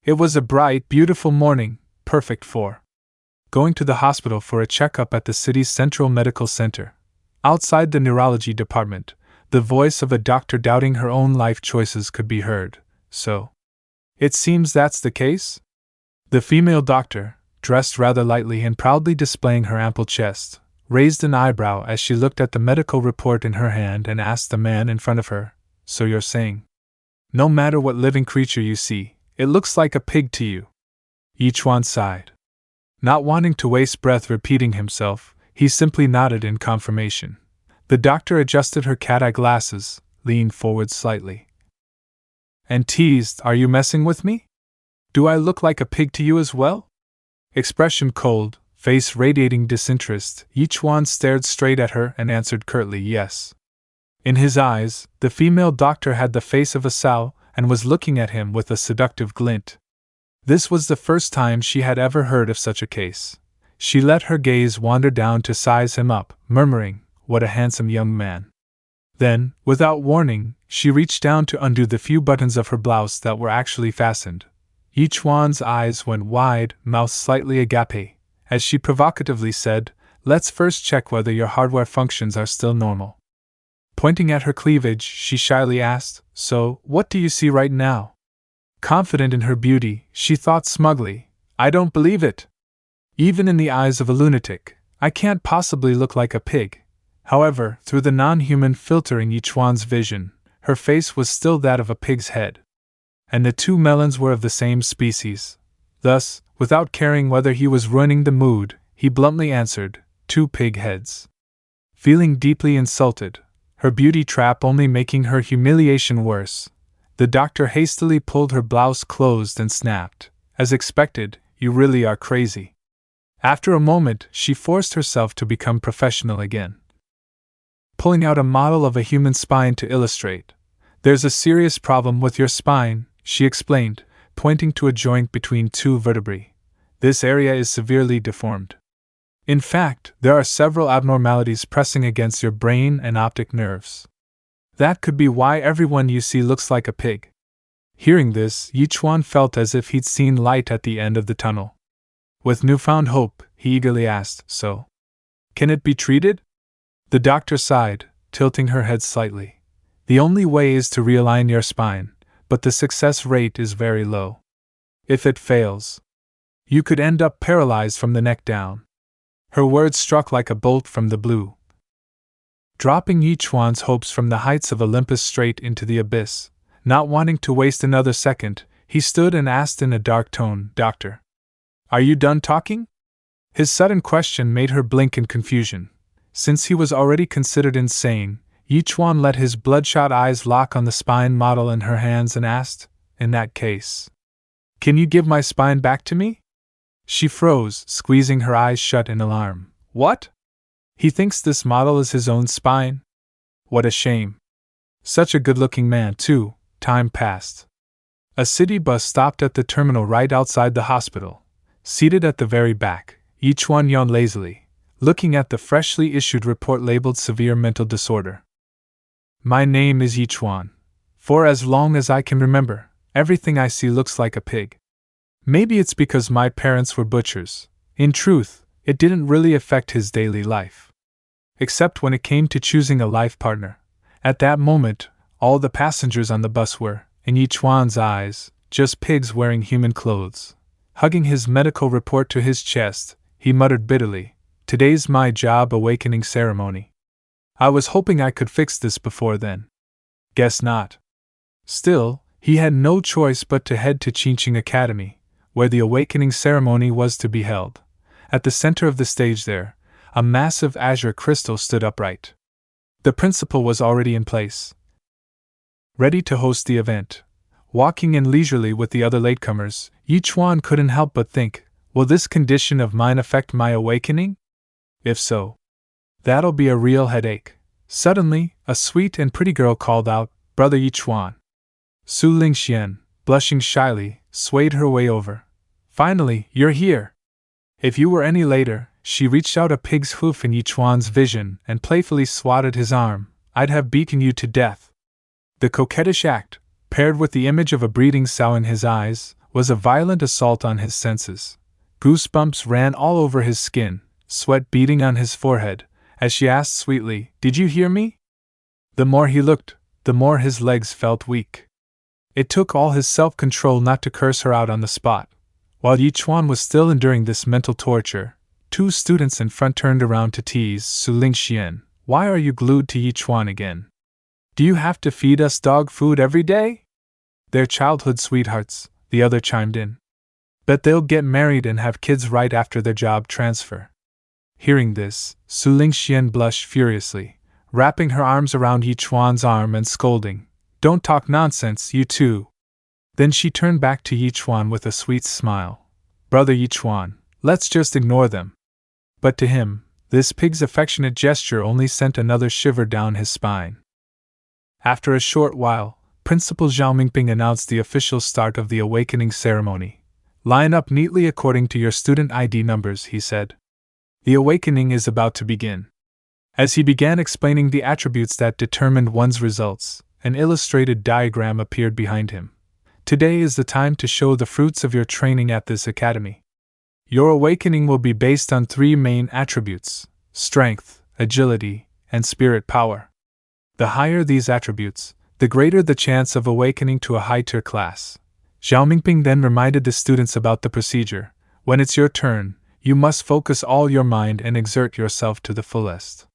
It was a bright, beautiful morning, perfect for going to the hospital for a checkup at the city's Central Medical Center. Outside the neurology department, the voice of a doctor doubting her own life choices could be heard. So, it seems that's the case? The female doctor, dressed rather lightly and proudly displaying her ample chest, raised an eyebrow as she looked at the medical report in her hand and asked the man in front of her, "So you're saying, no matter what living creature you see, it looks like a pig to you?" Yichuan sighed. Not wanting to waste breath repeating himself, he simply nodded in confirmation. The doctor adjusted her cat-eye glasses, leaned forward slightly, and teased, "Are you messing with me? Do I look like a pig to you as well?" Expression cold, face radiating disinterest, Yichuan stared straight at her and answered curtly, "Yes." In his eyes, the female doctor had the face of a sow and was looking at him with a seductive glint. This was the first time she had ever heard of such a case. She let her gaze wander down to size him up, murmuring, "What a handsome young man." Then, without warning, she reached down to undo the few buttons of her blouse that were actually fastened. Yichuan's eyes went wide, mouth slightly agape, as she provocatively said, "Let's first check whether your hardware functions are still normal." Pointing at her cleavage, she shyly asked, "So, what do you see right now?" Confident in her beauty, she thought smugly, "I don't believe it. Even in the eyes of a lunatic, I can't possibly look like a pig." However, through the non-human filter in Yichuan's vision, her face was still that of a pig's head. And the two melons were of the same species. Thus, without caring whether he was ruining the mood, he bluntly answered, "Two pig heads." Feeling deeply insulted, her beauty trap only making her humiliation worse, the doctor hastily pulled her blouse closed and snapped, "As expected, you really are crazy." After a moment, she forced herself to become professional again. Pulling out a model of a human spine to illustrate, "There's a serious problem with your spine," she explained, pointing to a joint between two vertebrae. "This area is severely deformed. In fact, there are several abnormalities pressing against your brain and optic nerves. That could be why everyone you see looks like a pig." Hearing this, Yichuan felt as if he'd seen light at the end of the tunnel. With newfound hope, he eagerly asked, "So, can it be treated?" The doctor sighed, tilting her head slightly. "The only way is to realign your spine, but the success rate is very low. If it fails, you could end up paralyzed from the neck down." Her words struck like a bolt from the blue, dropping Yichuan's hopes from the heights of Olympus straight into the abyss. Not wanting to waste another second, he stood and asked in a dark tone, "Doctor, are you done talking?" His sudden question made her blink in confusion. Since he was already considered insane, Yichuan let his bloodshot eyes lock on the spine model in her hands and asked, "In that case, can you give my spine back to me?" She froze, squeezing her eyes shut in alarm. "What? He thinks this model is his own spine? What a shame. Such a good-looking man, too." Time passed. A city bus stopped at the terminal right outside the hospital. Seated at the very back, Yichuan yawned lazily, looking at the freshly issued report labeled severe mental disorder. "My name is Yichuan. For as long as I can remember, everything I see looks like a pig. Maybe it's because my parents were butchers. In truth, it didn't really affect his daily life. Except when it came to choosing a life partner. At that moment, all the passengers on the bus were, in Yichuan's eyes, just pigs wearing human clothes." Hugging his medical report to his chest, he muttered bitterly, "Today's my job awakening ceremony. I was hoping I could fix this before then. Guess not." Still, he had no choice but to head to Qingqing Academy, where the awakening ceremony was to be held. At the center of the stage there, a massive azure crystal stood upright. The principal was already in place, ready to host the event. Walking in leisurely with the other latecomers, Yichuan couldn't help but think, will this condition of mine affect my awakening? If so, that'll be a real headache. Suddenly, a sweet and pretty girl called out, "Brother Yichuan." Su Lingxian, blushing shyly, swayed her way over. "Finally, you're here. If you were any later," she reached out a pig's hoof in Yichuan's vision and playfully swatted his arm, "I'd have beaten you to death." The coquettish act, paired with the image of a breeding sow in his eyes, was a violent assault on his senses. Goosebumps ran all over his skin, sweat beading on his forehead, as she asked sweetly, "Did you hear me?" The more he looked, the more his legs felt weak. It took all his self-control not to curse her out on the spot. While Yichuan was still enduring this mental torture, two students in front turned around to tease Su Lingxian. "Why are you glued to Yichuan again? Do you have to feed us dog food every day?" "They're childhood sweethearts," the other chimed in. "Bet they'll get married and have kids right after their job transfer." Hearing this, Su Lingxian blushed furiously, wrapping her arms around Yichuan's arm and scolding, "Don't talk nonsense, you two." Then she turned back to Yichuan with a sweet smile. "Brother Yichuan, let's just ignore them." But to him, this pig's affectionate gesture only sent another shiver down his spine. After a short while, Principal Zhao Mingping announced the official start of the awakening ceremony. "Line up neatly according to your student ID numbers," he said. "The awakening is about to begin." As he began explaining the attributes that determined one's results, an illustrated diagram appeared behind him. "Today is the time to show the fruits of your training at this academy. Your awakening will be based on three main attributes: strength, agility, and spirit power. The higher these attributes, the greater the chance of awakening to a high-tier class." Zhao Mingping then reminded the students about the procedure. "When it's your turn, you must focus all your mind and exert yourself to the fullest.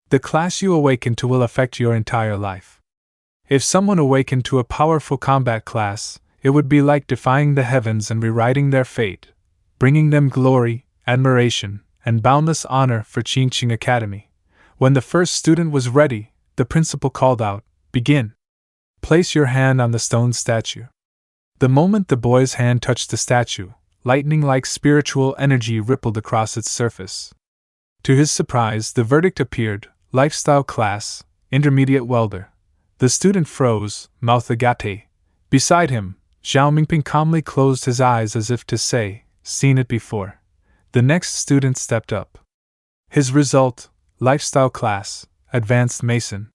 The class you awaken to will affect your entire life. If someone awakened to a powerful combat class, it would be like defying the heavens and rewriting their fate, bringing them glory, admiration, and boundless honor for Qingqing Academy." When the first student was ready, the principal called out, "Begin. Place your hand on the stone statue." The moment the boy's hand touched the statue, lightning-like spiritual energy rippled across its surface. To his surprise, the verdict appeared: lifestyle class, intermediate welder. The student froze, mouth agape. Beside him, Zhao Mingping calmly closed his eyes as if to say, "Seen it before." The next student stepped up. His result: lifestyle class, advanced mason.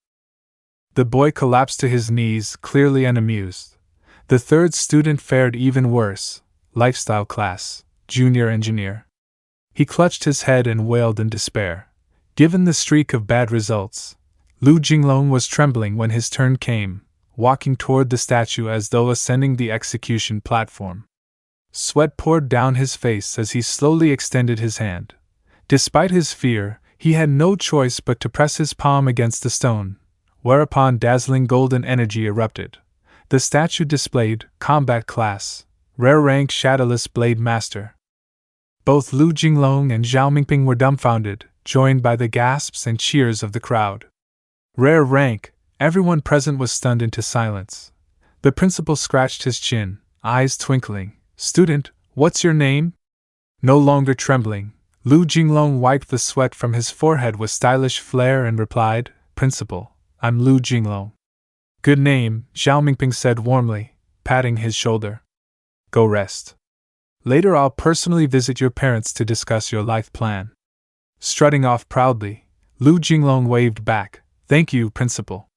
The boy collapsed to his knees, clearly unamused. The third student fared even worse: lifestyle class, junior engineer. He clutched his head and wailed in despair. Given the streak of bad results, Lu Jinglong was trembling when his turn came, walking toward the statue as though ascending the execution platform. Sweat poured down his face as he slowly extended his hand. Despite his fear, he had no choice but to press his palm against the stone, whereupon dazzling golden energy erupted. The statue displayed combat class, rare rank Shadowless Blade Master. Both Lu Jinglong and Zhao Mingping were dumbfounded, joined by the gasps and cheers of the crowd. Rare rank, everyone present was stunned into silence. The principal scratched his chin, eyes twinkling. "Student, what's your name?" No longer trembling, Lu Jinglong wiped the sweat from his forehead with stylish flair and replied, "Principal, I'm Lu Jinglong." "Good name," Zhao Mingping said warmly, patting his shoulder. "Go rest. Later I'll personally visit your parents to discuss your life plan." Strutting off proudly, Lu Jinglong waved back, "Thank you, Principal."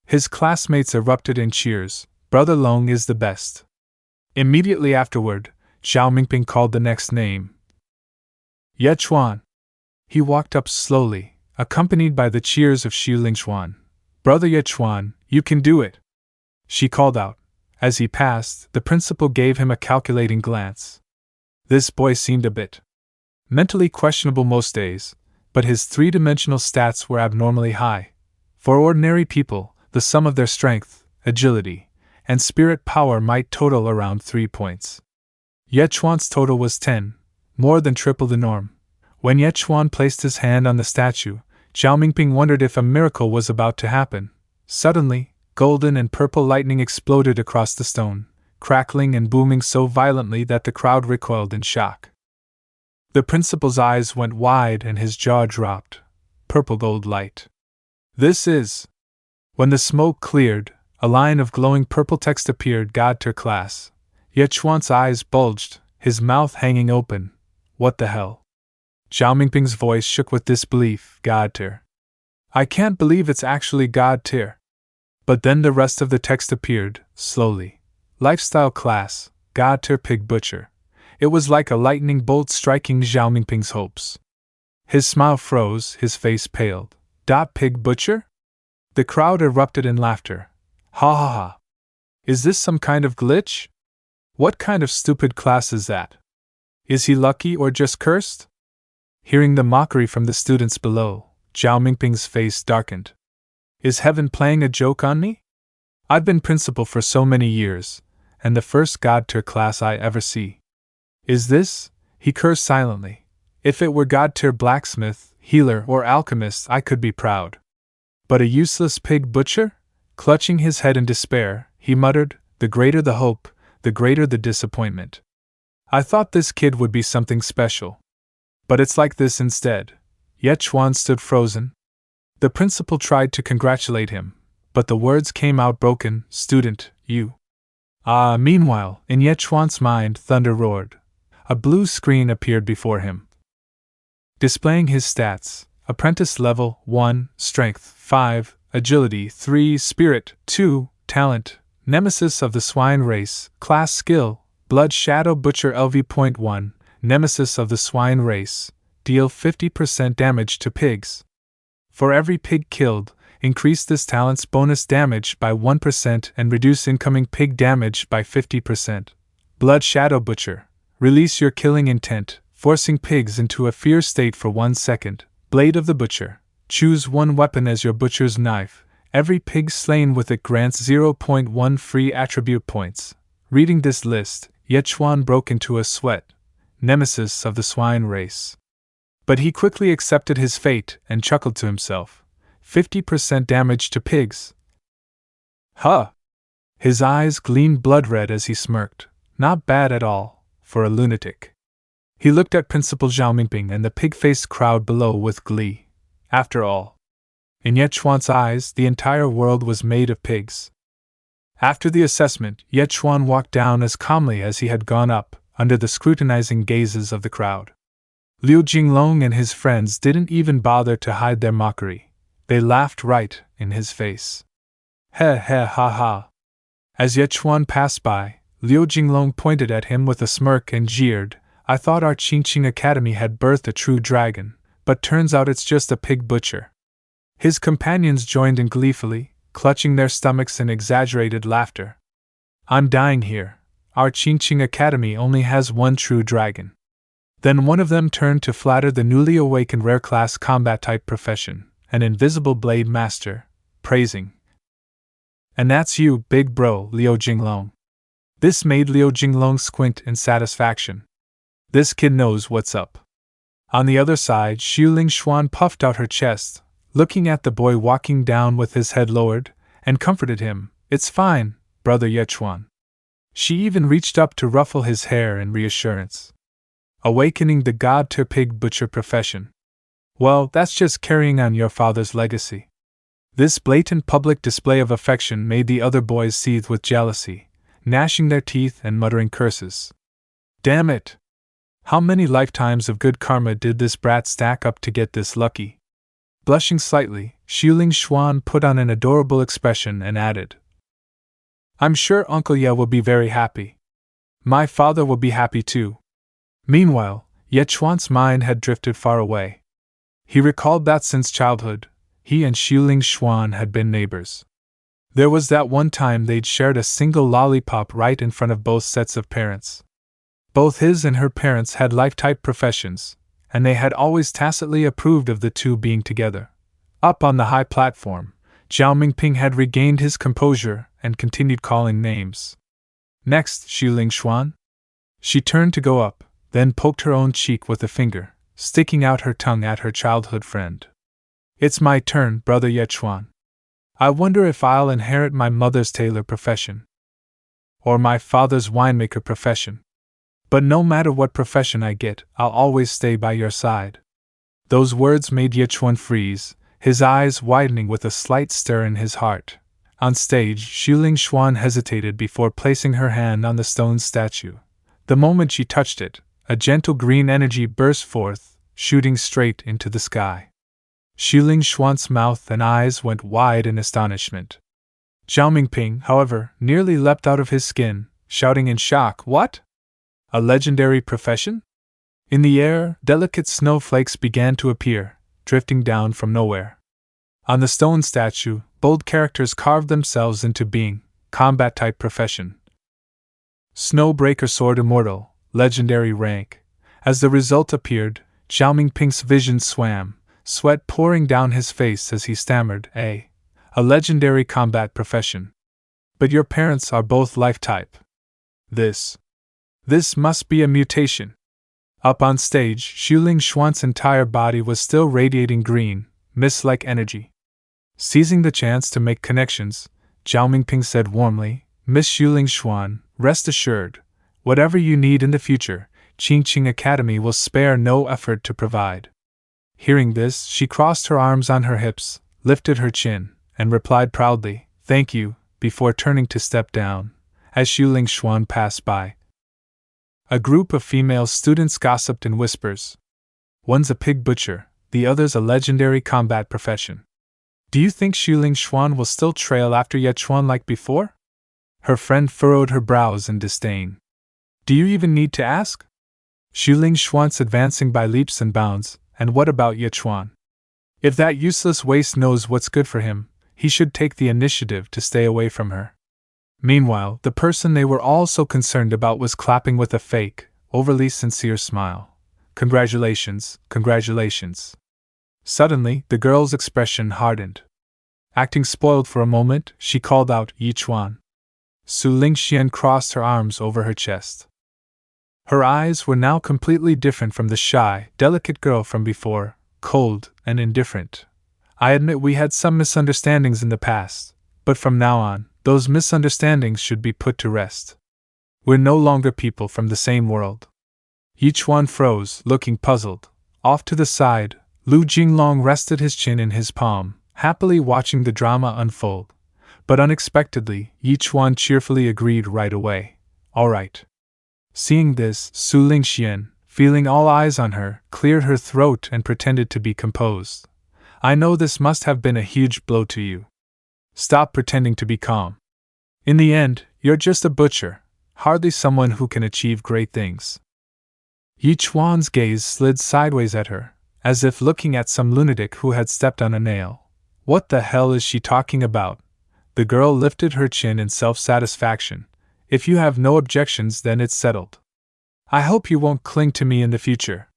His classmates erupted in cheers. "Brother Long is the best." Immediately afterward, Zhao Mingping called the next name: Ye Chuan. He walked up slowly, accompanied by the cheers of Xu Lingxuan. "Brother Ye Chuan, you can do it!" she called out. As he passed, the principal gave him a calculating glance. This boy seemed a bit mentally questionable most days, but his three-dimensional stats were abnormally high. For ordinary people, the sum of their strength, agility, and spirit power might total around 3 points. Ye Chuan's total was 10, more than triple the norm. When Ye Chuan placed his hand on the statue, Zhao Mingping wondered if a miracle was about to happen. Suddenly, golden and purple lightning exploded across the stone, crackling and booming so violently that the crowd recoiled in shock. The principal's eyes went wide and his jaw dropped. Purple gold light. This is... When the smoke cleared, a line of glowing purple text appeared: God Tier Class. Ye Chuan's eyes bulged, his mouth hanging open. What the hell? Zhao Mingping's voice shook with disbelief. God Tier. I can't believe it's actually God Tier. But then the rest of the text appeared, slowly. Lifestyle Class, God-tier pig butcher. It was like a lightning bolt striking Zhao Mingping's hopes. His smile froze, his face paled. Pig butcher? The crowd erupted in laughter. Ha ha ha. Is this some kind of glitch? What kind of stupid class is that? Is he lucky or just cursed? Hearing the mockery from the students below, Zhao Mingping's face darkened. Is heaven playing a joke on me? I've been principal for so many years, and the first God-tier class I ever see. Is this? He cursed silently. If it were God-tier blacksmith, healer, or alchemist, I could be proud. But a useless pig butcher? Clutching his head in despair, he muttered, the greater the hope, the greater the disappointment. I thought this kid would be something special. But it's like this instead. Yet Chuan stood frozen. The principal tried to congratulate him, but the words came out broken. Student, you. Meanwhile, in Ye Chuan's mind, thunder roared. A blue screen appeared before him, displaying his stats. Apprentice level 1, strength 5, agility 3, spirit 2, talent, nemesis of the swine race, class skill, blood shadow butcher LV.1, nemesis of the swine race, deal 50% damage to pigs. For every pig killed, increase this talent's bonus damage by 1% and reduce incoming pig damage by 50%. Blood Shadow Butcher. Release your killing intent, forcing pigs into a fear state for 1 second. Blade of the Butcher. Choose one weapon as your butcher's knife. Every pig slain with it grants 0.1 free attribute points. Reading this list, Ye Chuan broke into a sweat. Nemesis of the swine race. But he quickly accepted his fate and chuckled to himself. 50% damage to pigs. Huh! His eyes gleamed blood red as he smirked. Not bad at all, for a lunatic. He looked at Principal Zhao Mingping and the pig-faced crowd below with glee. After all, in Ye Chuan's eyes, the entire world was made of pigs. After the assessment, Ye Chuan walked down as calmly as he had gone up, under the scrutinizing gazes of the crowd. Liu Jinglong and his friends didn't even bother to hide their mockery. They laughed right in his face. He ha ha. As Ye Chuan passed by, Liu Jinglong pointed at him with a smirk and jeered, I thought our Qingqing Academy had birthed a true dragon, but turns out it's just a pig butcher. His companions joined in gleefully, clutching their stomachs in exaggerated laughter. I'm dying here. Our Qingqing Academy only has one true dragon. Then one of them turned to flatter the newly awakened rare class combat type profession, an invisible blade master, praising. And that's you, big bro, Liu Jinglong. This made Liu Jinglong squint in satisfaction. This kid knows what's up. On the other side, Xiuling Xuan puffed out her chest, looking at the boy walking down with his head lowered, and comforted him. It's fine, brother Ye Chuan. She even reached up to ruffle his hair in reassurance. Awakening the God-tier pig butcher profession. Well, that's just carrying on your father's legacy. This blatant public display of affection made the other boys seethe with jealousy, gnashing their teeth and muttering curses. Damn it! How many lifetimes of good karma did this brat stack up to get this lucky? Blushing slightly, Xiuling Xuan put on an adorable expression and added, I'm sure Uncle Ye will be very happy. My father will be happy too. Meanwhile, Ye Chuan's mind had drifted far away. He recalled that since childhood, he and Xiuling Xuan had been neighbors. There was that one time they'd shared a single lollipop right in front of both sets of parents. Both his and her parents had life-type professions, and they had always tacitly approved of the two being together. Up on the high platform, Zhao Mingping had regained his composure and continued calling names. Next, Xiuling Xuan. She turned to go up, then poked her own cheek with a finger, sticking out her tongue at her childhood friend. It's my turn, brother Ye Chuan. I wonder if I'll inherit my mother's tailor profession. Or my father's winemaker profession. But no matter what profession I get, I'll always stay by your side. Those words made Ye Chuan freeze, his eyes widening with a slight stir in his heart. On stage, Xiuling Xuan hesitated before placing her hand on the stone statue. The moment she touched it, a gentle green energy burst forth, shooting straight into the sky. Xiuling Xuan's mouth and eyes went wide in astonishment. Zhao Mingping, however, nearly leapt out of his skin, shouting in shock, "What? A legendary profession?" In the air, delicate snowflakes began to appear, drifting down from nowhere. On the stone statue, bold characters carved themselves into being, combat-type profession. Snowbreaker Sword Immortal, legendary rank. As the result appeared, Zhao Mingping's vision swam, sweat pouring down his face as he stammered, A legendary combat profession. But your parents are both life-type. This must be a mutation. Up on stage, Xuling Xuan's entire body was still radiating green, mist-like energy. Seizing the chance to make connections, Zhao Mingping said warmly, "Miss Xuling Xuan, rest assured, whatever you need in the future, Qingqing Academy will spare no effort to provide." Hearing this, she crossed her arms on her hips, lifted her chin, and replied proudly, "Thank you," before turning to step down. As Xuling Xuan passed by, a group of female students gossiped in whispers. "One's a pig butcher, the other's a legendary combat profession. Do you think Xuling Xuan will still trail after Ye Chuan like before?" Her friend furrowed her brows in disdain. "Do you even need to ask? Xuling Xuan's advancing by leaps and bounds, and what about Ye Chuan? If that useless waste knows what's good for him, he should take the initiative to stay away from her." Meanwhile, the person they were all so concerned about was clapping with a fake, overly sincere smile. "Congratulations, congratulations." Suddenly, the girl's expression hardened. Acting spoiled for a moment, she called out, "Yi Chuan." Su Lingxian crossed her arms over her chest. Her eyes were now completely different from the shy, delicate girl from before, cold and indifferent. "I admit we had some misunderstandings in the past, but from now on, those misunderstandings should be put to rest. We're no longer people from the same world." Yi Chuan froze, looking puzzled. Off to the side, Lu Jinglong rested his chin in his palm, happily watching the drama unfold. But unexpectedly, Yi Chuan cheerfully agreed right away. "All right." Seeing this, Su Lingxian, feeling all eyes on her, cleared her throat and pretended to be composed. "I know this must have been a huge blow to you. Stop pretending to be calm. In the end, you're just a butcher, hardly someone who can achieve great things." Yi Chuan's gaze slid sideways at her, as if looking at some lunatic who had stepped on a nail. "What the hell is she talking about?" The girl lifted her chin in self-satisfaction. "If you have no objections, then it's settled. I hope you won't cling to me in the future."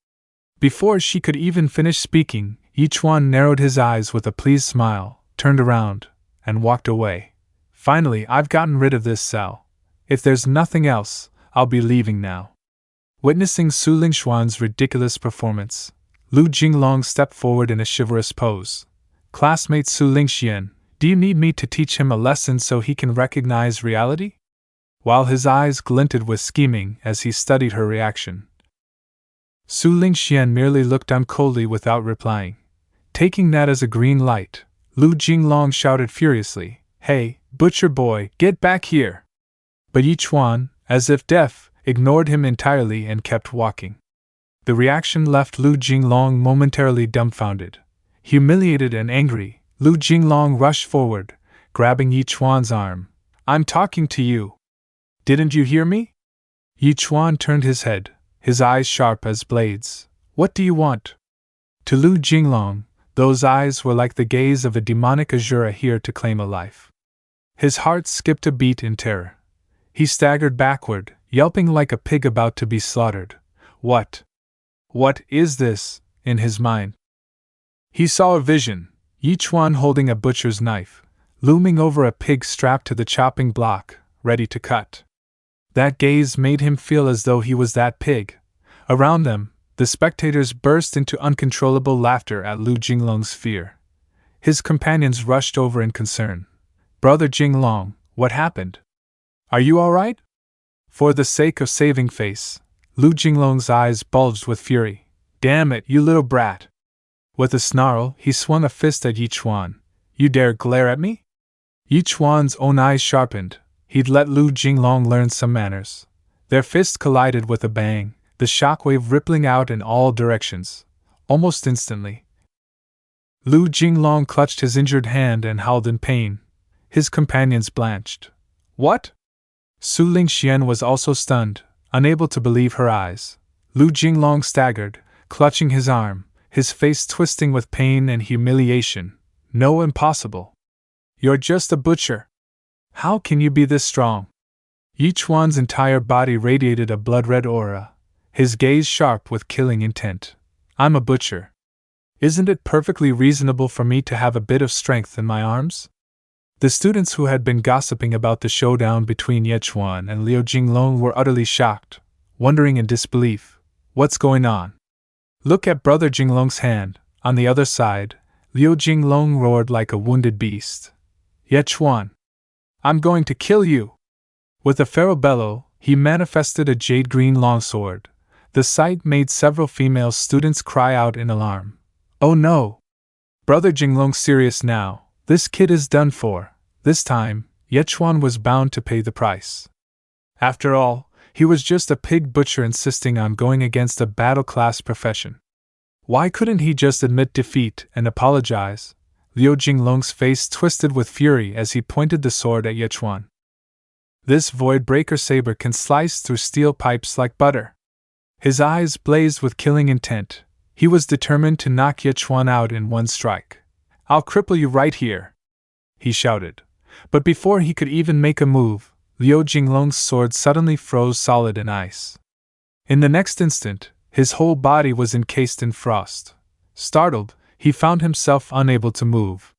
Before she could even finish speaking, Yi Chuan narrowed his eyes with a pleased smile, turned around, and walked away. "Finally, I've gotten rid of this cell. If there's nothing else, I'll be leaving now." Witnessing Su Lingxuan's ridiculous performance, Lu Jinglong stepped forward in a chivalrous pose. "Classmate Su Lingxian, do you need me to teach him a lesson so he can recognize reality?" While his eyes glinted with scheming as he studied her reaction, Su Lingxian merely looked on coldly without replying. Taking that as a green light, Lu Jinglong shouted furiously, "Hey, butcher boy, get back here!" But Yi Chuan, as if deaf, ignored him entirely and kept walking. The reaction left Lu Jinglong momentarily dumbfounded. Humiliated and angry, Lu Jinglong rushed forward, grabbing Yi Chuan's arm. "I'm talking to you. Didn't you hear me?" Yi Chuan turned his head, his eyes sharp as blades. "What do you want?" To Lu Jinglong, those eyes were like the gaze of a demonic Azura here to claim a life. His heart skipped a beat in terror. He staggered backward, yelping like a pig about to be slaughtered. What is this, in his mind? He saw a vision, Yi Chuan holding a butcher's knife, looming over a pig strapped to the chopping block, ready to cut. That gaze made him feel as though he was that pig. Around them, the spectators burst into uncontrollable laughter at Lu Jinglong's fear. His companions rushed over in concern. "Brother Jinglong, what happened? Are you all right?" For the sake of saving face, Lu Jinglong's eyes bulged with fury. "Damn it, you little brat!" With a snarl, he swung a fist at Yi Chuan. "You dare glare at me?" Yi Chuan's own eyes sharpened. He'd let Lu Jinglong learn some manners. Their fists collided with a bang, the shockwave rippling out in all directions. Almost instantly, Lu Jinglong clutched his injured hand and howled in pain. His companions blanched. "What? Su Lingxian was also stunned, unable to believe her eyes. Lu Jinglong staggered, clutching his arm, his face twisting with pain and humiliation. No, impossible. You're just a butcher. How can you be this strong? Yi Chuan's entire body radiated a blood-red aura, his gaze sharp with killing intent. I'm a butcher. Isn't it perfectly reasonable for me to have a bit of strength in my arms? The students who had been gossiping about the showdown between Ye Chuan and Liu Jinglong were utterly shocked, wondering in disbelief, what's going on? Look at Brother Jinglong's hand. On the other side, Liu Jinglong roared like a wounded beast. Ye Chuan, I'm going to kill you! With a feral bellow, he manifested a jade-green longsword. The sight made several female students cry out in alarm. Oh no! Brother Jinglong's serious now. This kid is done for. This time, Ye Chuan was bound to pay the price. After all, he was just a pig butcher insisting on going against a battle-class profession. Why couldn't he just admit defeat and apologize? Liu Jinglong's face twisted with fury as he pointed the sword at Ye Chuan. This void-breaker saber can slice through steel pipes like butter. His eyes blazed with killing intent. He was determined to knock Ye Chuan out in one strike. I'll cripple you right here, he shouted. But before he could even make a move, Liu Jinglong's sword suddenly froze solid in ice. In the next instant, his whole body was encased in frost. Startled, he found himself unable to move.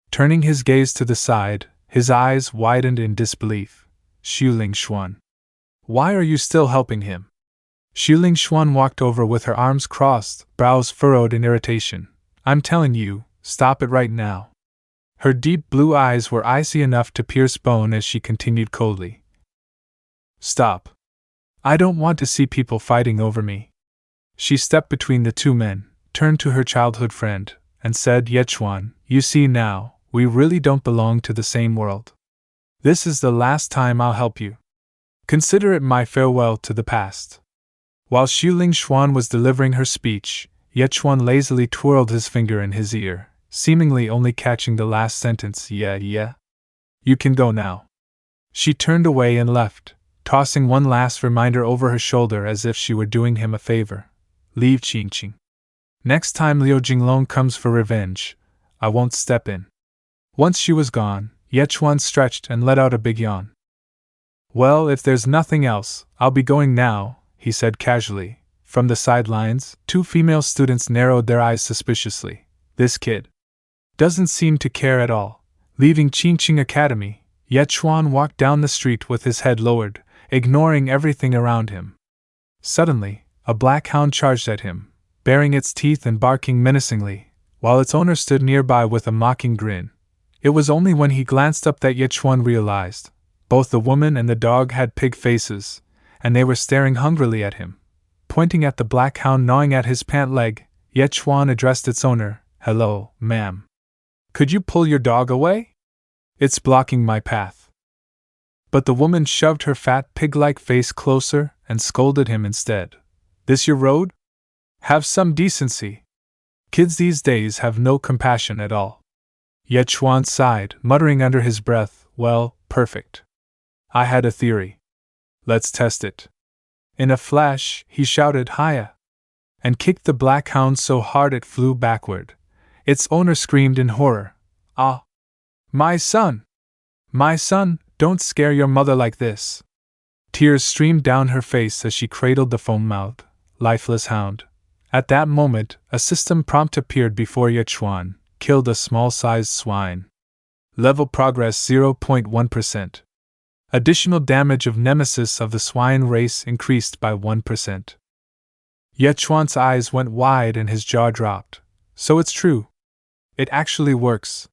Turning his gaze to the side, his eyes widened in disbelief. Xu Lingxuan. Why are you still helping him? Xu Lingxuan walked over with her arms crossed, brows furrowed in irritation. I'm telling you, stop it right now. Her deep blue eyes were icy enough to pierce bone as she continued coldly. Stop. I don't want to see people fighting over me. She stepped between the two men, turned to her childhood friend, and said, Ye Chuan, you see now, we really don't belong to the same world. This is the last time I'll help you. Consider it my farewell to the past. While Xu Lingxuan was delivering her speech, Ye Chuan lazily twirled his finger in his ear, seemingly only catching the last sentence, yeah. You can go now. She turned away and left, tossing one last reminder over her shoulder as if she were doing him a favor. Leave Qingqing. Next time Liu Jinglong comes for revenge, I won't step in. Once she was gone, Ye Chuan stretched and let out a big yawn. Well, if there's nothing else, I'll be going now, he said casually. From the sidelines, two female students narrowed their eyes suspiciously. This kid doesn't seem to care at all. Leaving Qingqing Academy, Ye Chuan walked down the street with his head lowered, ignoring everything around him. Suddenly, a black hound charged at him, baring its teeth and barking menacingly, while its owner stood nearby with a mocking grin. It was only when he glanced up that Ye Chuan realized. Both the woman and the dog had pig faces, and they were staring hungrily at him. Pointing at the black hound gnawing at his pant leg, Ye Chuan addressed its owner. Hello, ma'am. Could you pull your dog away? It's blocking my path. But the woman shoved her fat pig-like face closer and scolded him instead. This your road? Have some decency. Kids these days have no compassion at all. Ye Chuan sighed, muttering under his breath, well, perfect. I had a theory. Let's test it. In a flash, he shouted, Hiya! And kicked the black hound so hard it flew backward. Its owner screamed in horror. Ah! My son! My son, don't scare your mother like this. Tears streamed down her face as she cradled the foam-mouthed, lifeless hound. At that moment, a system prompt appeared before Ye Chuan. Killed a small-sized swine. Level progress 0.1%. Additional damage of nemesis of the swine race increased by 1%. Ye Chuan's eyes went wide and his jaw dropped. So it's true. It actually works.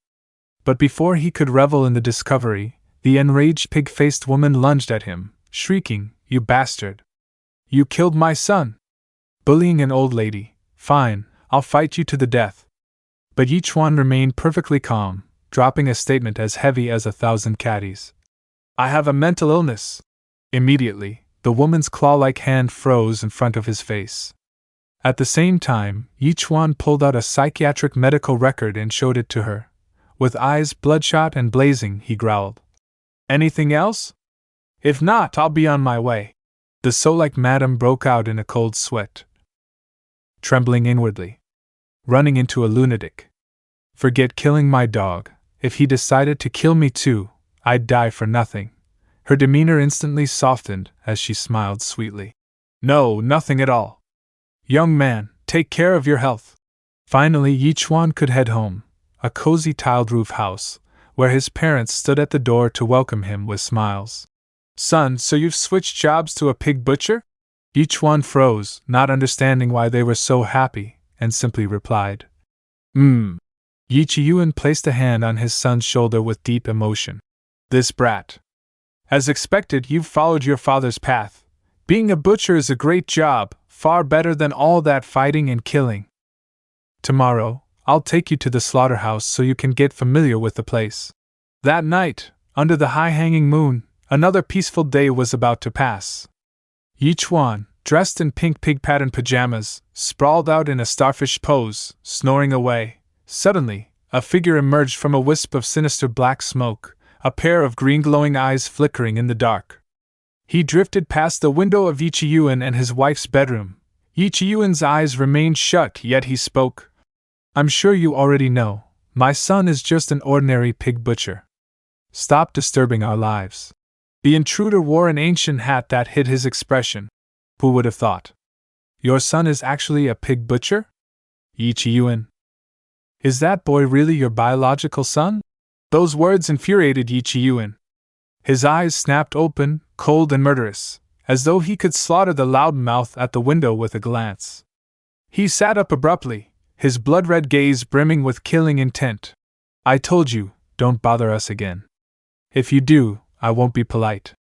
But before he could revel in the discovery, the enraged pig-faced woman lunged at him, shrieking, You bastard! You killed my son! Bullying an old lady. Fine, I'll fight you to the death. But Ye Chuan remained perfectly calm, dropping a statement as heavy as 1,000 caddies. I have a mental illness. Immediately, the woman's claw-like hand froze in front of his face. At the same time, Ye Chuan pulled out a psychiatric medical record and showed it to her. With eyes bloodshot and blazing, he growled. Anything else? If not, I'll be on my way. The so-like madam broke out in a cold sweat, trembling inwardly, running into a lunatic. Forget killing my dog. If he decided to kill me too, I'd die for nothing. Her demeanor instantly softened as she smiled sweetly. No, nothing at all. Young man, take care of your health. Finally, Yichuan could head home, a cozy tiled roof house, where his parents stood at the door to welcome him with smiles. Son, so you've switched jobs to a pig butcher? Yichuan froze, not understanding why they were so happy, and simply replied, Yi Chiyuan placed a hand on his son's shoulder with deep emotion. This brat. As expected, you've followed your father's path. Being a butcher is a great job, far better than all that fighting and killing. Tomorrow, I'll take you to the slaughterhouse so you can get familiar with the place. That night, under the high-hanging moon, another peaceful day was about to pass. Yichuan, dressed in pink pig-pattern pajamas, sprawled out in a starfish pose, snoring away. Suddenly, a figure emerged from a wisp of sinister black smoke, a pair of green glowing eyes flickering in the dark. He drifted past the window of Yi Chiyuan and his wife's bedroom. Yi Chiyuan's eyes remained shut, yet he spoke. I'm sure you already know, my son is just an ordinary pig butcher. Stop disturbing our lives. The intruder wore an ancient hat that hid his expression. Who would have thought? Your son is actually a pig butcher? Yi Chiyuan. Is that boy really your biological son? Those words infuriated Yi Chiyuan. His eyes snapped open, cold and murderous, as though he could slaughter the loudmouth at the window with a glance. He sat up abruptly, his blood-red gaze brimming with killing intent. I told you, don't bother us again. If you do, I won't be polite.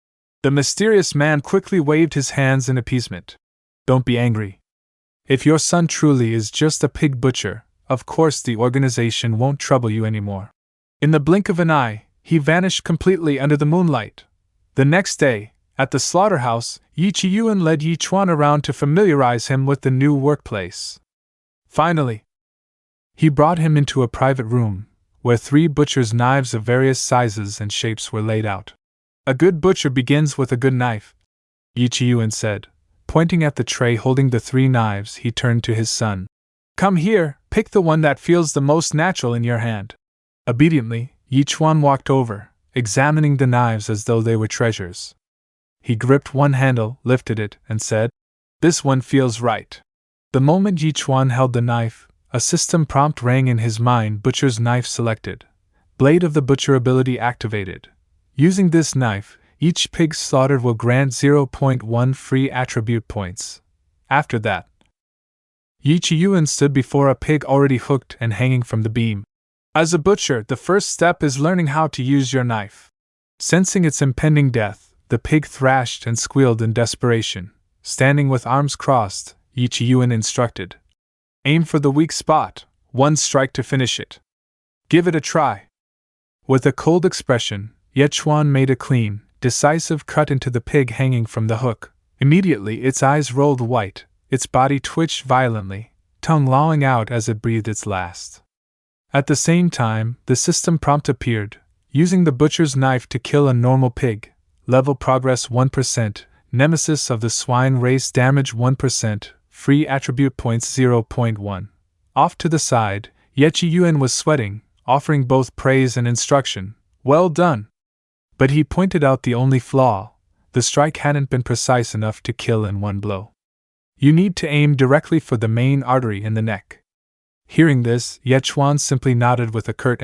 The mysterious man quickly waved his hands in appeasement. Don't be angry. If your son truly is just a pig butcher, of course the organization won't trouble you anymore. In the blink of an eye, he vanished completely under the moonlight. The next day, at the slaughterhouse, Yi Chiyuan led Yichuan around to familiarize him with the new workplace. Finally, he brought him into a private room, where 3 butcher's knives of various sizes and shapes were laid out. A good butcher begins with a good knife, Yi Chiyuan said. Pointing at the tray holding the 3 knives, he turned to his son. Come here, pick the one that feels the most natural in your hand. Obediently, Yichuan walked over, examining the knives as though they were treasures. He gripped one handle, lifted it, and said, This one feels right. The moment Yichuan held the knife, a system prompt rang in his mind. Butcher's knife selected. Blade of the butcher ability activated. Using this knife, each pig slaughtered will grant 0.1 free attribute points. After that, Yi Chiyuan stood before a pig already hooked and hanging from the beam. As a butcher, the first step is learning how to use your knife. Sensing its impending death, the pig thrashed and squealed in desperation. Standing with arms crossed, Yi Chiyuan instructed. Aim for the weak spot, 1 strike to finish it. Give it a try. With a cold expression, Yichuan made a clean, decisive cut into the pig hanging from the hook. Immediately its eyes rolled white, its body twitched violently, tongue lolling out as it breathed its last. At the same time, the system prompt appeared, using the butcher's knife to kill a normal pig. Level progress 1%, nemesis of the swine race damage 1%, free attribute points 0.1. Off to the side, Yi Chiyuan was sweating, offering both praise and instruction. Well done! But he pointed out the only flaw. The strike hadn't been precise enough to kill in one blow. You need to aim directly for the main artery in the neck. Hearing this, Yichuan simply nodded with a curt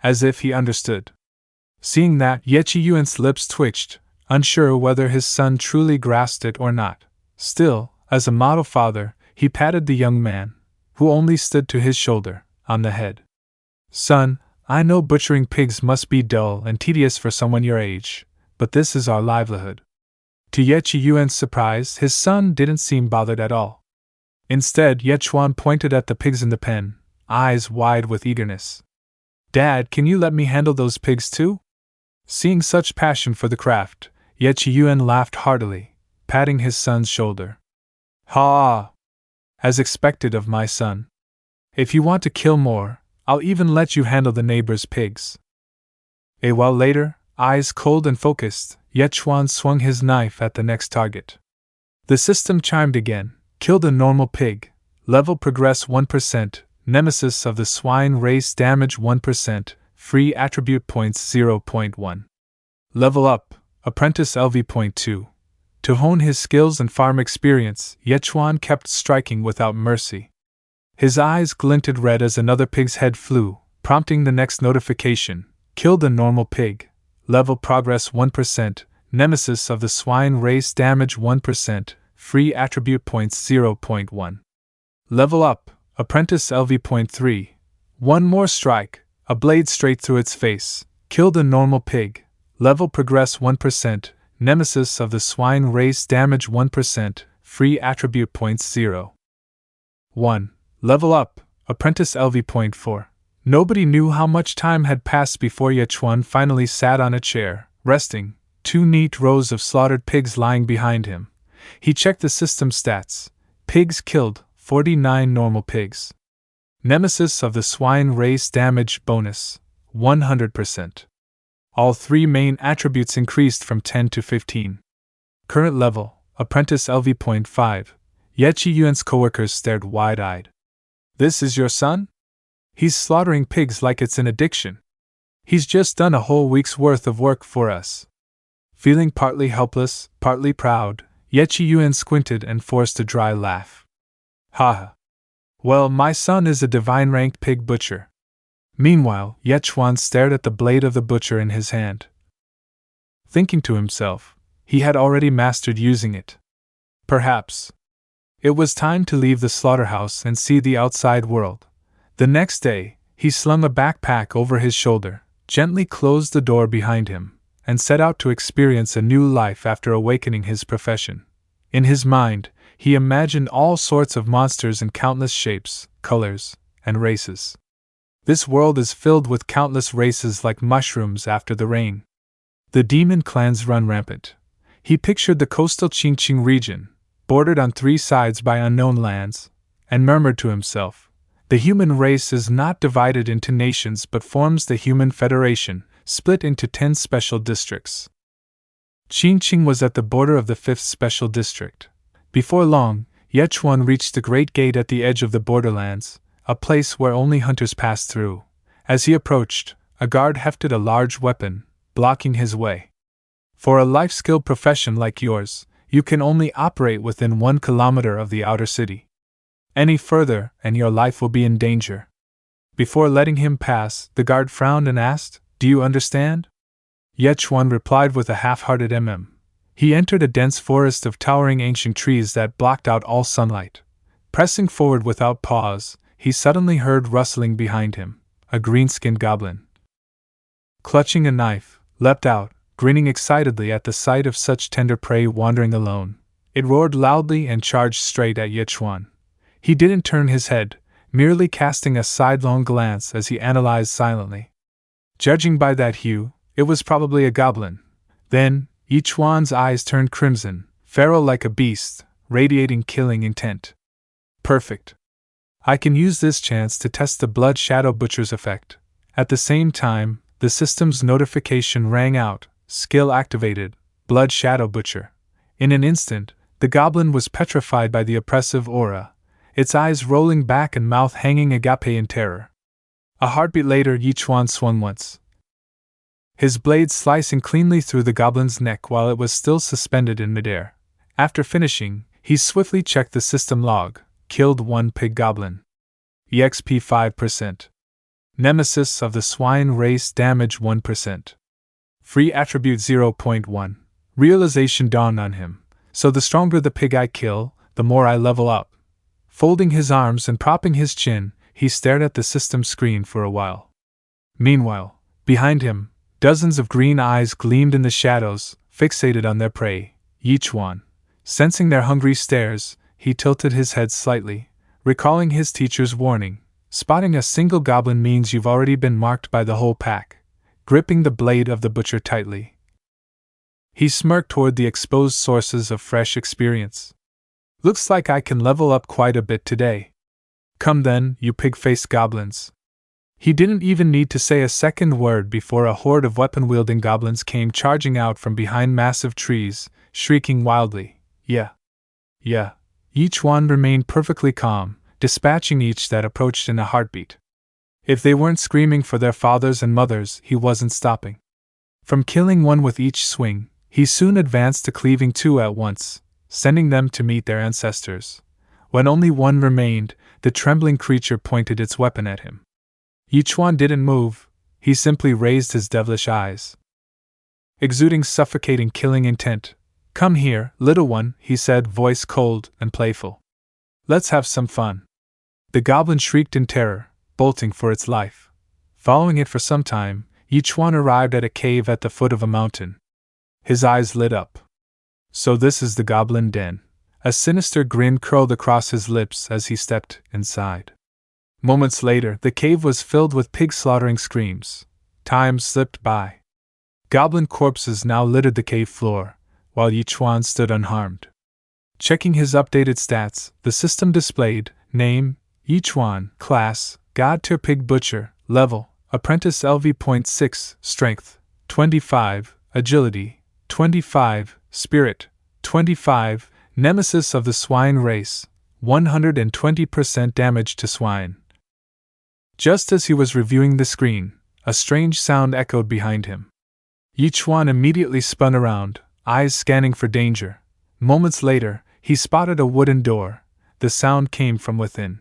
as if he understood. Seeing that, Yi Chiyuan's lips twitched, unsure whether his son truly grasped it or not. Still, as a model father, he patted the young man, who only stood to his shoulder, on the head. Son, I know butchering pigs must be dull and tedious for someone your age, but this is our livelihood. To Yi Chiyuan's surprise, his son didn't seem bothered at all. Instead, Yichuan pointed at the pigs in the pen, eyes wide with eagerness. Dad, can you let me handle those pigs too? Seeing such passion for the craft, Yi Chiyuan laughed heartily, patting his son's shoulder. Ha! As expected of my son. If you want to kill more, I'll even let you handle the neighbor's pigs. A while later, Eyes cold and focused, Yechuan swung his knife at the next target. The system chimed again. Killed a normal pig. Level progress 1%. Nemesis of the swine race damage 1%. Free attribute points 0.1. Level up. Apprentice LV.2. To hone his skills and farm experience, Yechuan kept striking without mercy. His eyes glinted red as another pig's head flew, prompting the next notification. Killed a normal pig. Level progress 1%. Nemesis of the swine race damage 1%. Free attribute points 0.1. Level up. Apprentice LV.3. One more strike. A blade straight through its face. Killed a normal pig. Level progress 1%. Nemesis of the swine race damage 1%. Free attribute points 0. 1. Level up. Apprentice LV.4. Nobody knew how much time had passed before Yechuan finally sat on a chair, resting, 2 neat rows of slaughtered pigs lying behind him. He checked the system stats. Pigs killed, 49 normal pigs. Nemesis of the swine race damage bonus, 100%. All 3 main attributes increased from 10 to 15. Current level, Apprentice LV.5. Yechi Yuan's coworkers stared wide-eyed. This is your son? He's slaughtering pigs like it's an addiction. He's just done a whole week's worth of work for us. Feeling partly helpless, partly proud, Yechi Yuan squinted and forced a dry laugh. Ha! Well, my son is a divine-ranked pig butcher. Meanwhile, Yechuan stared at the blade of the butcher in his hand. Thinking to himself, he had already mastered using it. Perhaps it was time to leave the slaughterhouse and see the outside world. The next day, he slung a backpack over his shoulder, gently closed the door behind him, and set out to experience a new life after awakening his profession. In his mind, he imagined all sorts of monsters in countless shapes, colors, and races. This world is filled with countless races like mushrooms after the rain. The demon clans run rampant. He pictured the coastal Qingqing region, bordered on 3 sides by unknown lands, and murmured to himself, the human race is not divided into nations but forms the Human Federation, split into 10 special districts. Qingqing was at the border of the 5th special district. Before long, Yechuan reached the great gate at the edge of the borderlands, a place where only hunters passed through. As he approached, a guard hefted a large weapon, blocking his way. For a life-skilled profession like yours, you can only operate within 1 kilometer of the outer city. Any further, and your life will be in danger. Before letting him pass, the guard frowned and asked, Do you understand? Yechuan replied with a half-hearted He entered a dense forest of towering ancient trees that blocked out all sunlight. Pressing forward without pause, he suddenly heard rustling behind him. A green-skinned goblin, clutching a knife, leapt out, grinning excitedly at the sight of such tender prey wandering alone. It roared loudly and charged straight at Yechuan. He didn't turn his head, merely casting a sidelong glance as he analyzed silently. Judging by that hue, it was probably a goblin. Then, Yechuan's eyes turned crimson, feral like a beast, radiating killing intent. Perfect. I can use this chance to test the Blood Shadow Butcher's effect. At the same time, the system's notification rang out, skill activated, Blood Shadow Butcher. In an instant, the goblin was petrified by the oppressive aura, its eyes rolling back and mouth hanging agape in terror. A heartbeat later, Yechuan swung once, his blade slicing cleanly through the goblin's neck while it was still suspended in midair. After finishing, he swiftly checked the system log. Killed 1 pig goblin. EXP 5%. Nemesis of the swine race damage 1%. Free attribute 0.1. Realization dawned on him. So the stronger the pig I kill, the more I level up. Folding his arms and propping his chin, he stared at the system screen for a while. Meanwhile, behind him, dozens of green eyes gleamed in the shadows, fixated on their prey. Yechuan, sensing their hungry stares, he tilted his head slightly, recalling his teacher's warning. Spotting a single goblin means you've already been marked by the whole pack. Gripping the blade of the butcher tightly, he smirked toward the exposed sources of fresh experience. Looks like I can level up quite a bit today. Come then, you pig-faced goblins. He didn't even need to say a second word before a horde of weapon-wielding goblins came charging out from behind massive trees, shrieking wildly, "Yeah! Yeah!" Each one remained perfectly calm, dispatching each that approached in a heartbeat. If they weren't screaming for their fathers and mothers, he wasn't stopping. From killing one with each swing, he soon advanced to cleaving two at once, sending them to meet their ancestors. When only one remained, the trembling creature pointed its weapon at him. Yichuan didn't move, he simply raised his devilish eyes, exuding suffocating killing intent. "Come here, little one," he said, voice cold and playful. "Let's have some fun." The goblin shrieked in terror, bolting for its life. Following it for some time, Yichuan arrived at a cave at the foot of a mountain. His eyes lit up. So this is the goblin den. A sinister grin curled across his lips as he stepped inside. Moments later, the cave was filled with pig-slaughtering screams. Time slipped by. Goblin corpses now littered the cave floor, while Yichuan stood unharmed. Checking his updated stats, the system displayed: name, Yichuan, class, God-tier pig butcher, level, apprentice LV.6, strength, 25, agility, 25, spirit, 25, nemesis of the swine race, 120% damage to swine. Just as he was reviewing the screen, a strange sound echoed behind him. Yichuan immediately spun around, eyes scanning for danger. Moments later, he spotted a wooden door. The sound came from within.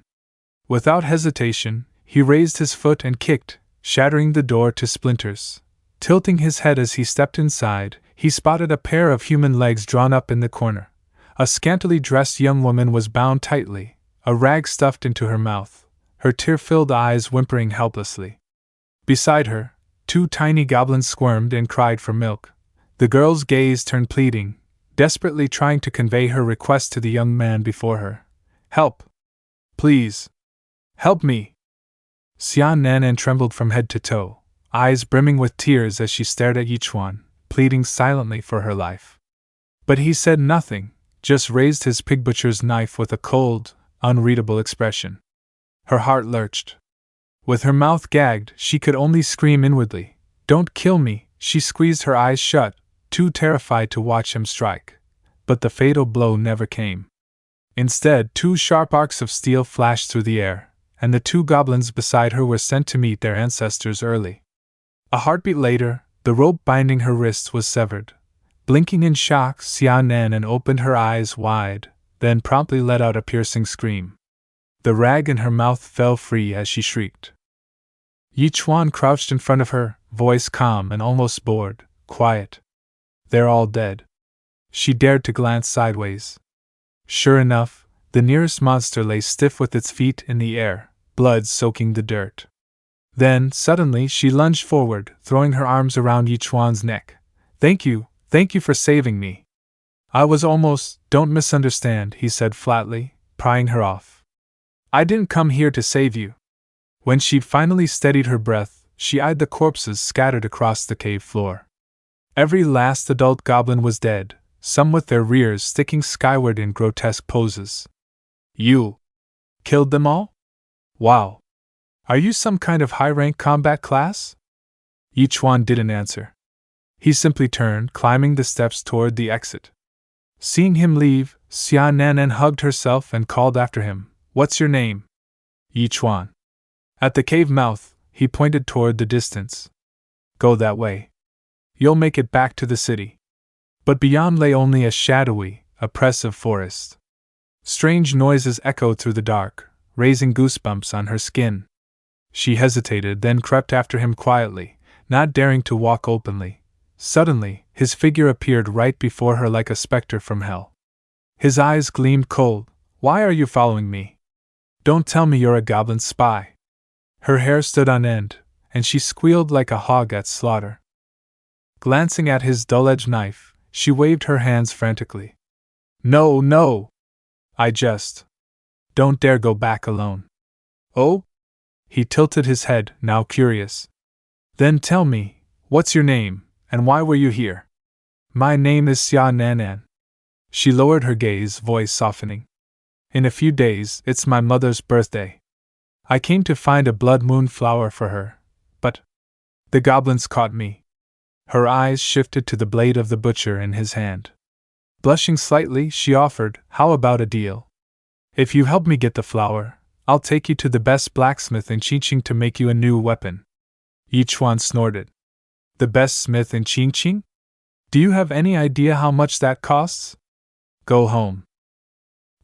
Without hesitation, he raised his foot and kicked, shattering the door to splinters. Tilting his head as he stepped inside, he spotted a pair of human legs drawn up in the corner. A scantily dressed young woman was bound tightly, a rag stuffed into her mouth, her tear-filled eyes whimpering helplessly. Beside her, two tiny goblins squirmed and cried for milk. The girl's gaze turned pleading, desperately trying to convey her request to the young man before her. "Help! Please! Help me!" Xian Nanan trembled from head to toe, eyes brimming with tears as she stared at Yichuan, pleading silently for her life. But he said nothing, just raised his pig butcher's knife with a cold, unreadable expression. Her heart lurched. With her mouth gagged, she could only scream inwardly, "Don't kill me!" She squeezed her eyes shut, too terrified to watch him strike. But the fatal blow never came. Instead, two sharp arcs of steel flashed through the air, and the two goblins beside her were sent to meet their ancestors early. A heartbeat later, the rope binding her wrists was severed. Blinking in shock, Xian Nanan opened her eyes wide, then promptly let out a piercing scream. The rag in her mouth fell free as she shrieked. Yichuan crouched in front of her, voice calm and almost bored. "Quiet. They're all dead." She dared to glance sideways. Sure enough, the nearest monster lay stiff with its feet in the air, blood soaking the dirt. Then, suddenly, she lunged forward, throwing her arms around Yichuan's neck. Thank you for saving me." "I was almost, don't misunderstand," he said flatly, prying her off. "I didn't come here to save you." When she'd finally steadied her breath, she eyed the corpses scattered across the cave floor. Every last adult goblin was dead, some with their rears sticking skyward in grotesque poses. "You killed them all? Wow. Are you some kind of high-rank combat class?" Yichuan didn't answer. He simply turned, climbing the steps toward the exit. Seeing him leave, Xian Nanan hugged herself and called after him, "What's your name?" "Yichuan." At the cave mouth, he pointed toward the distance. "Go that way. You'll make it back to the city." But beyond lay only a shadowy, oppressive forest. Strange noises echoed through the dark, raising goosebumps on her skin. She hesitated, then crept after him quietly, not daring to walk openly. Suddenly, his figure appeared right before her like a specter from hell. His eyes gleamed cold. "Why are you following me? Don't tell me you're a goblin spy." Her hair stood on end, and she squealed like a hog at slaughter. Glancing at his dull-edged knife, she waved her hands frantically. "No, no! I just don't dare go back alone." "Oh?" He tilted his head, now curious. "Then tell me, what's your name, and why were you here?" "My name is Xian Nanan." She lowered her gaze, voice softening. "In a few days, it's my mother's birthday. I came to find a blood moon flower for her, but the goblins caught me. Her eyes shifted to the blade of the butcher in his hand. Blushing slightly, she offered, "How about a deal? If you help me get the flower, I'll take you to the best blacksmith in Qingqing to make you a new weapon." Yichuan snorted. "The best smith in Qingqing? Do you have any idea how much that costs? Go home.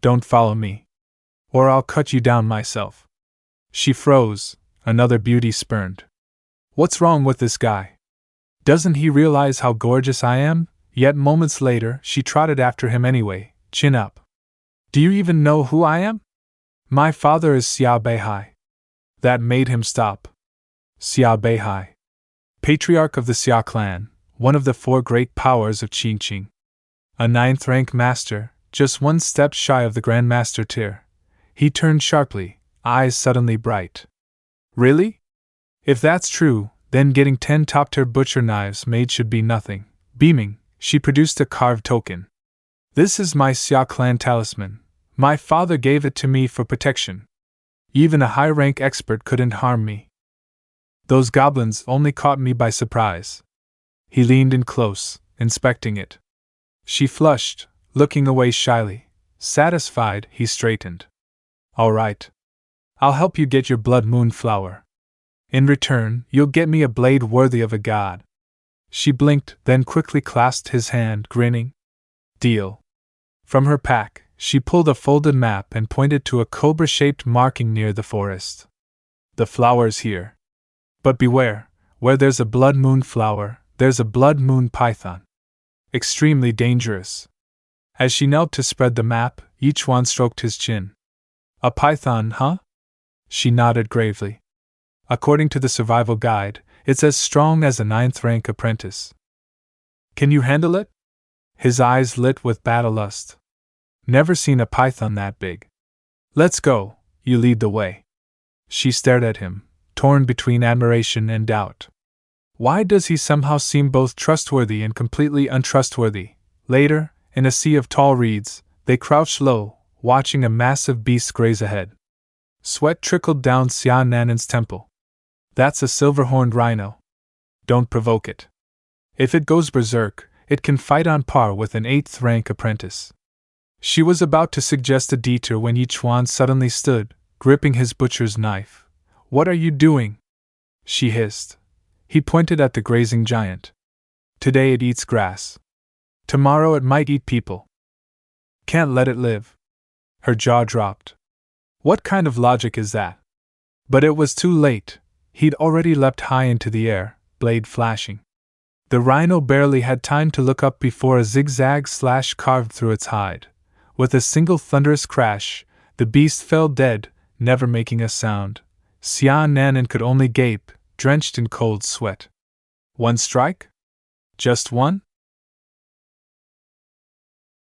Don't follow me, or I'll cut you down myself." She froze, another beauty spurned. What's wrong with this guy? Doesn't he realize how gorgeous I am? Yet moments later, she trotted after him anyway, chin up. "Do you even know who I am? My father is Xia Beihai." That made him stop. Xia Beihai, patriarch of the Xia clan, one of the 4 great powers of Qingqing. A 9th rank master, just 1 step shy of the Grand Master tier. He turned sharply, eyes suddenly bright. "Really? If that's true, then getting 10 top-tier butcher knives made should be nothing." Beaming, she produced a carved token. "This is my Xia clan talisman. My father gave it to me for protection. Even a high-rank expert couldn't harm me. Those goblins only caught me by surprise." He leaned in close, inspecting it. She flushed, looking away shyly. Satisfied, he straightened. "All right. I'll help you get your blood moon flower. In return, you'll get me a blade worthy of a god." She blinked, then quickly clasped his hand, grinning. "Deal." From her pack, she pulled a folded map and pointed to a cobra-shaped marking near the forest. "The flower's here. But beware, where there's a blood moon flower, there's a blood moon python. Extremely dangerous." As she knelt to spread the map, Yichuan stroked his chin. "A python, huh?" She nodded gravely. "According to the survival guide, it's as strong as a 9th rank apprentice." "Can you handle it?" His eyes lit with battle lust. "Never seen a python that big." "Let's go, you lead the way." She stared at him, torn between admiration and doubt. Why does he somehow seem both trustworthy and completely untrustworthy? Later, in a sea of tall reeds, they crouched low, watching a massive beast graze ahead. Sweat trickled down Xia Nanin's temple. "That's a silver-horned rhino. Don't provoke it. If it goes berserk, it can fight on par with an 8th rank apprentice." She was about to suggest a detour when Yichuan suddenly stood, gripping his butcher's knife. "What are you doing?" she hissed. He pointed at the grazing giant. "Today it eats grass. Tomorrow it might eat people. Can't let it live." Her jaw dropped. What kind of logic is that? But it was too late. He'd already leapt high into the air, blade flashing. The rhino barely had time to look up before a zigzag slash carved through its hide. With a single thunderous crash, the beast fell dead, never making a sound. Xia Nanin could only gape, drenched in cold sweat. One strike? Just one?